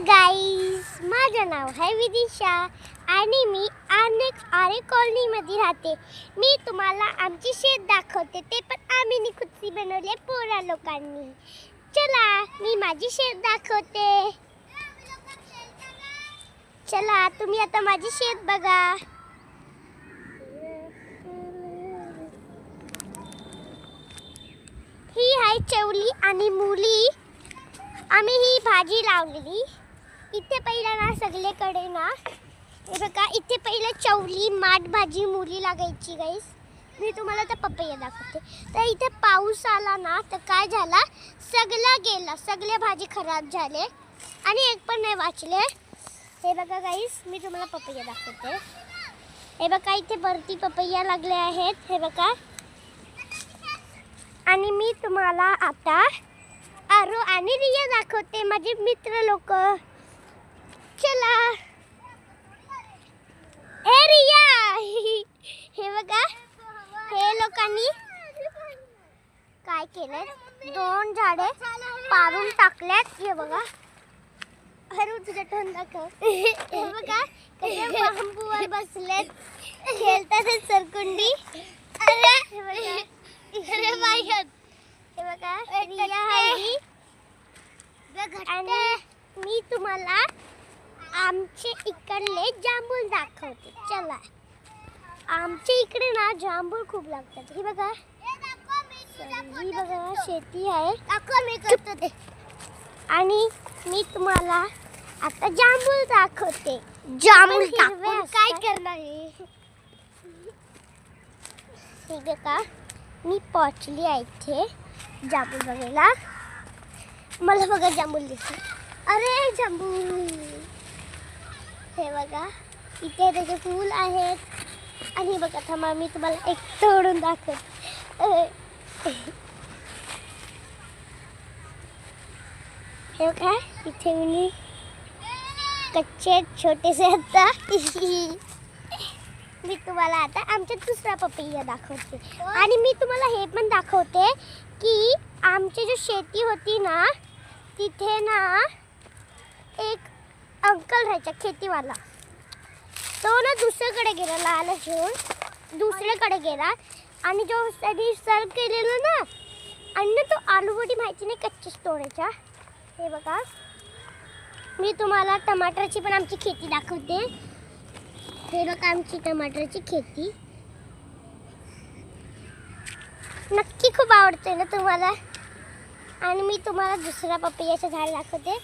गाईस, माझं नाव आहे विदिशा आणि मी आरे कॉलनीमध्ये राहते. मी तुम्हाला आमची शेत दाखवते, ते पण आम्ही खुदची बनवले पोरा लोकांनी. चला मी माझी शेत दाखवते. चला तुम्ही आता माझी शेत बघा. ही आहे चवली आणि मुली. आम्ही ही भाजी लावलेली. इथे पहिला ना सगळीकडे ना हे बघा, इथे पहिले चवली माठ भाजी मुली लागायची गाईस. मी तुम्हाला तर पपया दाखवते. तर इथे पाऊस आला ना तर काय झाला, सगळं गेला, सगळे भाजी खराब झाले आणि एक पण नाही वाचले. हे बघा गाईस, मी तुम्हाला पपया दाखवते. हे बघा इथे भरती पपया लागले आहेत. हे बघा. आणि मी तुम्हाला आता आरो आणि रिया दाखवते, माझे मित्र लोक. चला. ए रिया, हे बघा, हे लोकांनी काय केलं, 2 झाडे पाडून टाकल्यात. हे बघा, अरे तुझ्या टोन दाखव. हे बघा कसे बांबूवर बसलेत, खेळतात सरकुंडी. अरे हे बघा, अरे बाई, हे बघा रिया आहे. आणि मी तुम्हाला आमचे इकडले जांभूळ दाखवते. चला. आमच्या इकडे ना जांभूळ खूप लागतात. हे बघा, ही बघा शेती आहे. आणि मी तुम्हाला आता जांभूळ दाखवते. जांभूळ काय करणार आहे. हे बघा, मी पोचली आहे इथे जांभूळ बघायला. मला बघा जांभूळ दिसते. अरे जांभूळ, हे बघा इथे त्याचे फूल आहेत. आणि बघा, थांबा मी तुम्हाला एक तोडून दाखवते. हे बघा, इथे मी कच्चे छोटेसे आता. मी तुम्हाला आता आमच्या दुसरा पपैया दाखवते. आणि मी तुम्हाला हे पण दाखवते की आमची जी शेती होती ना, तिथे ना एक अंकल राहायचा खेतीवाला. तो ना दुसरीकडे गेला, लाल घेऊन दुसरीकडे गेला. आणि जो त्यांनी सर्व केलेलं ना, आणि तो आलूवडी माहिती नाही कच्चीच तोडायच्या. हे बघा, मी तुम्हाला टमाटरची पण आमची खेती दाखवते. हे बघा आमची टमाटरची खेती. नक्की खूप आवडते ना तुम्हाला. आणि मी तुम्हाला दुसरा पपैयाचं झाड दाखवते.